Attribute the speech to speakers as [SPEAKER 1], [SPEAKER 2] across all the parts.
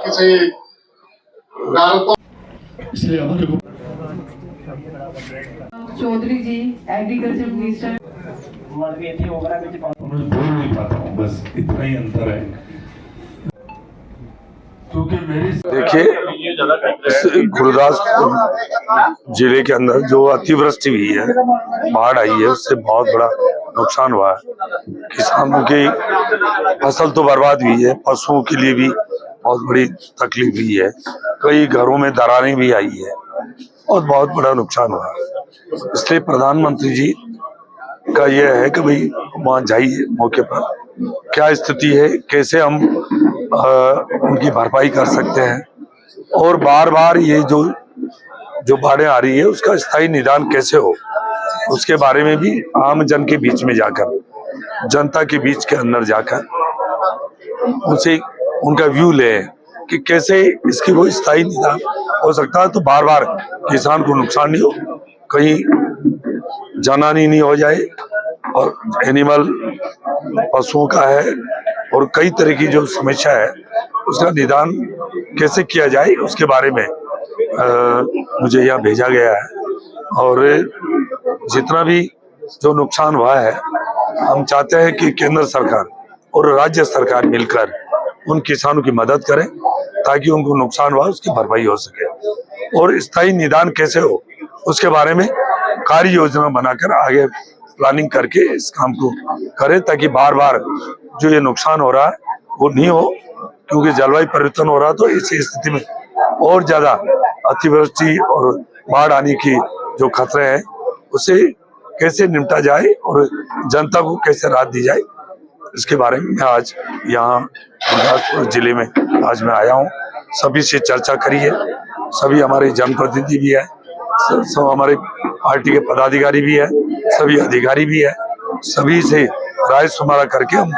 [SPEAKER 1] किसी गाल को
[SPEAKER 2] इसलिए हमारे को
[SPEAKER 3] चौधरी जी एग्रीकल्चर मिनिस्टर
[SPEAKER 2] मैं बोल नहीं पाता हूँ, बस इतना ही अंतर है क्योंकि मेरी
[SPEAKER 4] देखिए गुरदासपुर जिले के अंदर जो अतिवृष्टि हुई है, बाढ़ आई है, उससे बहुत बड़ा नुकसान हुआ है। किसानों की फसल तो बर्बाद हुई है, पशुओं के लिए भी बहुत बड़ी तकलीफ हुई है, कई घरों में दरारें भी आई है और बहुत बड़ा नुकसान हुआ है। इसलिए प्रधानमंत्री जी का यह है कि भाई वहाँ जाइए, मौके पर क्या स्थिति है, कैसे हम उनकी भरपाई कर सकते हैं और बार बार ये जो बाढ़ें आ रही है उसका स्थायी निदान कैसे हो, उसके बारे में भी आम जन के बीच में जाकर, जनता के बीच के अंदर जाकर उनसे उनका व्यू ले कि कैसे इसकी वो स्थायी निदान हो सकता है। तो बार बार किसान को नुकसान नहीं हो, कहीं जानहानि नहीं हो जाए और एनिमल पशुओं का है और कई तरह की जो समस्या है उसका निदान कैसे किया जाए उसके बारे में मुझे यहाँ भेजा गया है। और जितना भी जो नुकसान हुआ है, हम चाहते हैं कि केंद्र सरकार और राज्य सरकार मिलकर उन किसानों की मदद करें ताकि उनको नुकसान हुआ उसकी भरपाई हो सके और स्थायी निदान कैसे हो उसके बारे में कार्य योजना बनाकर आगे प्लानिंग करके इस काम को करें ताकि बार बार जो ये नुकसान हो रहा है वो नहीं हो, क्योंकि जलवायु परिवर्तन हो रहा है तो इस स्थिति में और ज्यादा अतिवृष्टि और बाढ़ आने की जो खतरे हैं उसे कैसे निपटा जाए और जनता को कैसे राहत दी जाए, इसके बारे में मैं आज यहाँ गुरदासपुर जिले में आज मैं आया हूँ। सभी से चर्चा करी है, सभी हमारे जनप्रतिनिधि भी है, सब हमारे पार्टी के पदाधिकारी भी है, सभी अधिकारी भी है, सभी से राय सुमारा करके हम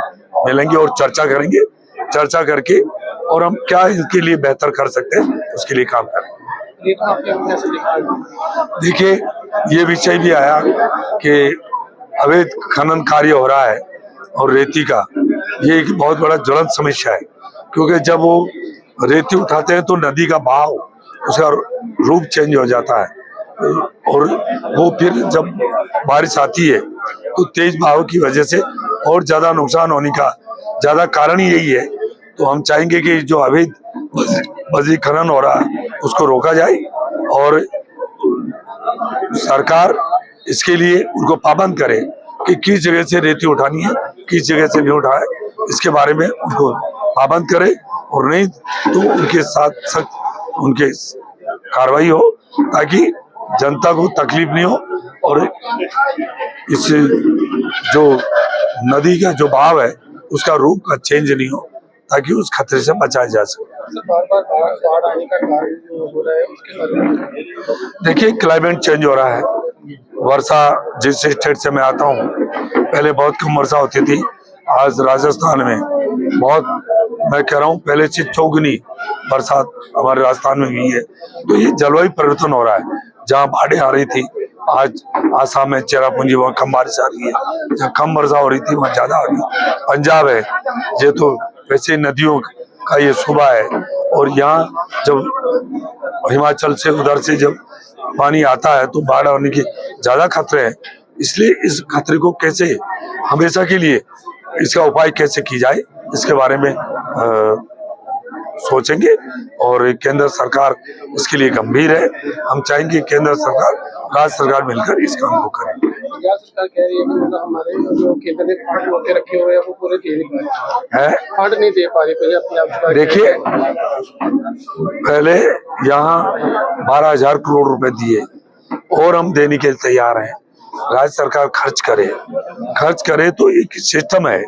[SPEAKER 4] मिलेंगे और चर्चा करेंगे, चर्चा करके और हम क्या इसके लिए बेहतर कर सकते हैं उसके लिए काम करेंगे। देखिए ये विषय भी आया कि अवैध खनन कार्य हो रहा है और रेती का, ये एक बहुत बड़ा ज्वलंत समस्या है, क्योंकि जब वो रेती उठाते हैं तो नदी का बहाव, उसका रूप चेंज हो जाता है और वो फिर जब बारिश आती है तो तेज बहाव की वजह से और ज्यादा नुकसान होने का ज्यादा कारण ही यही है। तो हम चाहेंगे कि जो अवैध बजरी खनन हो रहा है उसको रोका जाए और सरकार इसके लिए उनको पाबंद करे कि किस जगह से रेती उठानी है, किस जगह से नहीं उठाए, इसके बारे में उनको पाबंद करे और नहीं तो उनके साथ सख्त उनके कार्रवाई हो ताकि जनता को तकलीफ नहीं हो और इस जो नदी का जो बहाव है उसका रूप का चेंज नहीं हो ताकि उस खतरे से बचाया जा सके।
[SPEAKER 1] बाढ़ आने का कारण हो रहा है उसके बारे में
[SPEAKER 4] देखिए क्लाइमेट चेंज हो रहा है, वर्षा जिस स्टेट से मैं आता हूँ पहले बहुत कम वर्षा होती थी, आज राजस्थान में बहुत, मैं कह रहा हूँ पहले से चौगुनी बरसात हमारे राजस्थान में हुई है। तो ये जलवायु परिवर्तन हो रहा है, जहाँ बाढ़ें आ रही थी आज आसाम में चेरापूंजी वहाँ कम बारिश आ रही है, जहाँ कम वर्षा हो रही थी वहाँ ज्यादा आ रही है। पंजाब है ये तो वैसे नदियों का ये सूबा है और यहाँ जब हिमाचल से उधर से जब पानी आता है तो बाढ़ आने के ज्यादा खतरे हैं। इसलिए इस खतरे को कैसे हमेशा के लिए इसका उपाय कैसे की जाए इसके बारे में सोचेंगे और केंद्र सरकार इसके लिए गंभीर है। हम चाहेंगे केंद्र सरकार राज्य सरकार मिलकर इस काम को करें।
[SPEAKER 1] पंजाब सरकार कह रही है कि हमारे जो केंद्र ने फंड रोके रखे हुए हैं वो पूरे दे नहीं पा रहे, फंड नहीं दे पा रही पंजाब सरकार।
[SPEAKER 4] देखिए पहले यहाँ 12,000 करोड़ रुपए दिए और हम देने के लिए तैयार हैं। राज्य सरकार खर्च करे तो एक सिस्टम है,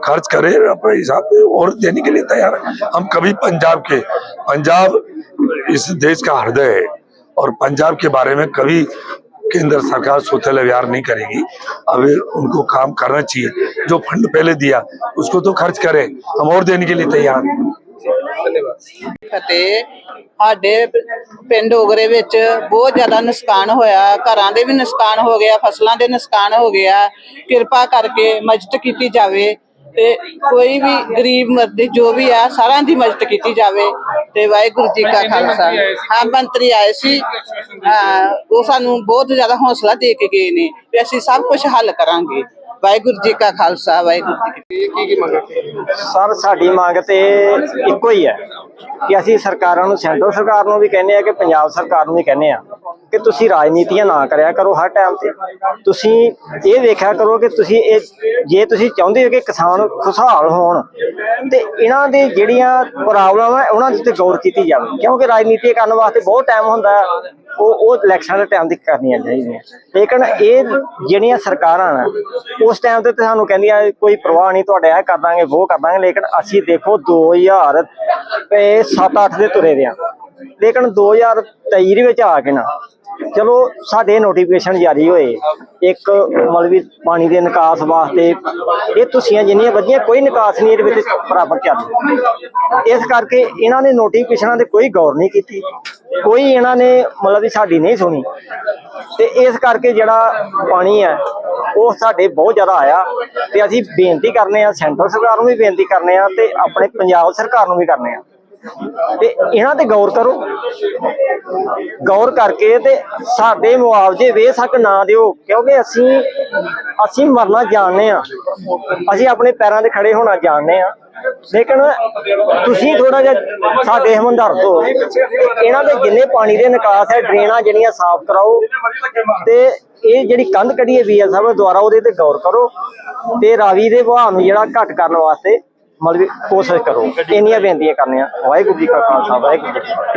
[SPEAKER 4] खर्च करे अपने हिसाब से और देने के लिए तैयार है। हम कभी पंजाब इस देश का हृदय है और पंजाब के बारे में कभी केंद्र सरकार सोचल व्यवहार नहीं करेगी। अभी उनको काम करना चाहिए, जो फंड पहले दिया उसको तो खर्च करे, हम और देने के लिए तैयार हैं।
[SPEAKER 5] ਸਾਡੇ ਪਿੰਡ ਉਗਰੇ ਵਿੱਚ ਬਹੁਤ ਜ਼ਿਆਦਾ ਨੁਕਸਾਨ ਹੋਇਆ, ਘਰਾਂ ਦੇ ਵੀ ਨੁਕਸਾਨ ਹੋ ਗਿਆ, ਫਸਲਾਂ ਦੇ ਨੁਕਸਾਨ ਹੋ ਗਿਆ। ਕਿਰਪਾ ਕਰਕੇ ਮਦਦ ਕੀਤੀ ਜਾਵੇ ਤੇ ਕੋਈ ਵੀ ਗਰੀਬ ਮਰਦ ਜੋ ਵੀ ਆ ਸਾਰਿਆਂ ਦੀ ਮਦਦ ਕੀਤੀ ਜਾਵੇ ਤੇ ਵਾਹਿਗੁਰੂ ਜੀ ਕਾ ਖਾਲਸਾ। ਹਾਂ, ਮੰਤਰੀ ਆਏ ਸੀ, ਹਾਂ, ਉਹ ਸਾਨੂੰ ਬਹੁਤ ਜ਼ਿਆਦਾ ਹੌਸਲਾ ਦੇ ਕੇ ਗਏ ਨੇ ਵੀ ਅਸੀਂ ਸਭ ਕੁਝ ਹੱਲ ਕਰਾਂਗੇ। ਵਾਹਿਗੁਰੂ ਜੀ ਕਾ ਖਾਲਸਾ, ਵਾਹਿਗੁਰੂ ਜੀ ਕੀ
[SPEAKER 1] ਇਹ ਕੀ ਮੰਗ ਹੈ?
[SPEAKER 6] ਸਰ ਸਾਡੀ ਮੰਗ ਤੇ ਇੱਕੋ ਹੀ ਹੈ ਕਿ ਅਸੀਂ ਸਰਕਾਰਾਂ ਨੂੰ, ਸੈਂਟਰ ਸਰਕਾਰ ਨੂੰ ਵੀ ਕਹਿੰਦੇ ਆ ਕਿ ਪੰਜਾਬ ਸਰਕਾਰ ਨੂੰ ਵੀ ਕਹਿੰਦੇ ਆ ਕਿ ਤੁਸੀਂ ਰਾਜਨੀਤੀਆਂ ਨਾ ਕਰਿਆ ਕਰੋ ਹਰ ਟਾਈਮ ਤੇ। ਤੁਸੀਂ ਇਹ ਵੇਖਿਆ ਕਰੋ ਕਿ ਤੁਸੀਂ ਇਹ ਜੇ ਤੁਸੀਂ ਚਾਹੁੰਦੇ ਹੋ ਕਿ ਕਿਸਾਨ ਖੁਸ਼ਹਾਲ ਹੋਣ ਤੇ ਇਹਨਾਂ ਦੇ ਜਿਹੜੀਆਂ ਪ੍ਰੋਬਲਮ ਹੈ ਉਹਨਾਂ ਦੇ ਉੱਤੇ ਗੌਰ ਕੀਤੀ ਜਾਵੇ, ਕਿਉਂਕਿ ਰਾਜਨੀਤੀ ਕਰਨ ਵਾਸਤੇ ਬਹੁਤ ਟਾਈਮ ਹੁੰਦਾ ਹੈ, ਉਹ ਇਲੈਕਸ਼ਨ ਦੇ ਟਾਈਮ ਦੀ ਕਰਨੀਆਂ ਚਾਹੀਦੀਆਂ। ਲੇਕਿਨ ਇਹ ਜਿਹੜੀਆਂ ਸਰਕਾਰਾਂ ਨੇ ਉਸ ਟਾਈਮ ਤੇ ਸਾਨੂੰ ਕਹਿੰਦੀਆਂ ਕੋਈ ਪਰਵਾਹ ਨਹੀਂ, ਤੁਹਾਡੇ ਇਹ ਕਰ ਦਾਂਗੇ ਉਹ ਕਰ ਦਾਂਗੇ। ਲੇਕਿਨ ਅਸੀਂ ਦੇਖੋ 2007-8 ਦੇ ਤੁਰੇ ਦੇ ਆ, ਲੇਕਿਨ 2023 ਦੇ ਵਿੱਚ ਆ ਕੇ ਨਾ ਚਲੋ ਸਾਡੇ ਨੋਟੀਫਿਕੇਸ਼ਨ ਜਾਰੀ ਹੋਏ, ਇੱਕ ਮਤਲਬ ਵੀ ਪਾਣੀ ਦੇ ਨਿਕਾਸ ਵਾਸਤੇ ਇਹ ਤੁਸੀਂ ਜਿੰਨੀਆਂ ਵਧੀਆਂ ਕੋਈ ਨਿਕਾਸ ਨਹੀਂ ਇਹਦੇ ਵਿੱਚ ਬਰਾਬਰ ਚੱਲ। ਇਸ ਕਰਕੇ ਇਹਨਾਂ ਨੇ ਨੋਟੀਫਿਕੇਸ਼ਨਾਂ ਤੇ ਕੋਈ ਗੌਰ ਨਹੀਂ ਕੀਤੀ, ਕੋਈ ਇਹਨਾਂ ਨੇ ਮਤਲਬ ਵੀ ਸਾਡੀ ਨਹੀਂ ਸੁਣੀ ਤੇ ਇਸ ਕਰਕੇ ਜਿਹੜਾ ਪਾਣੀ ਹੈ ਉਹ ਸਾਡੇ ਬਹੁਤ ਜ਼ਿਆਦਾ ਆਇਆ। ਤੇ ਅਸੀਂ ਬੇਨਤੀ ਕਰਨੇ ਆ, ਸੈਂਟਰ ਸਰਕਾਰ ਨੂੰ ਵੀ ਬੇਨਤੀ ਕਰਨੇ ਆ ਤੇ ਆਪਣੇ ਪੰਜਾਬ ਸਰਕਾਰ ਨੂੰ ਵੀ ਕਰਨੇ ਆ ਤੇ ਇਹਨਾਂ ਤੇ ਗੌਰ ਕਰੋ। ਗੌਰ ਕਰਕੇ ਤੇ ਸਾਡੇ ਮੁਆਵਜ਼ੇ ਬੇਸ਼ੱਕ ਨਾ ਦਿਓ, ਕਿਉਂਕਿ ਅਸੀਂ ਮਰਨਾ ਜਾਣਦੇ ਆ, ਅਸੀਂ ਆਪਣੇ ਪੈਰਾਂ ਤੇ ਖੜੇ ਹੋਣਾ ਜਾਣਦੇ ਆ। ਲੇਕਿਨ ਤੁਸੀਂ ਥੋੜਾ ਜਿਹਾ ਸਾਡੇ ਹਮਦਰਦ ਹੋ, ਇਹਨਾਂ ਦੇ ਜਿੰਨੇ ਪਾਣੀ ਦੇ ਨਿਕਾਸ ਹੈ, ਡਰੇਨਾਂ ਜਿਹੜੀਆਂ ਸਾਫ਼ ਕਰਾਓ ਤੇ ਇਹ ਜਿਹੜੀ ਕੰਧ ਕੱਢੀ ਹੈ BSF ਦੁਆਰਾ ਉਹਦੇ ਤੇ ਗੌਰ ਕਰੋ ਤੇ ਰਾਵੀ ਦੇ ਵਹਾਅ ਨੂੰ ਜਿਹੜਾ ਘੱਟ ਕਰਨ ਵਾਸਤੇ ਮਤਲਬ ਕੋਸ਼ਿਸ਼ ਕਰੋ। ਇੰਨੀਆਂ ਬੇਨਤੀਆਂ ਕਰਨੀਆਂ। ਵਾਹਿਗੁਰੂ ਜੀ ਕਾ ਖਾਲਸਾ, ਵਾਹਿਗੁਰੂ ਜੀ ਕੀ ਫਤਿਹ।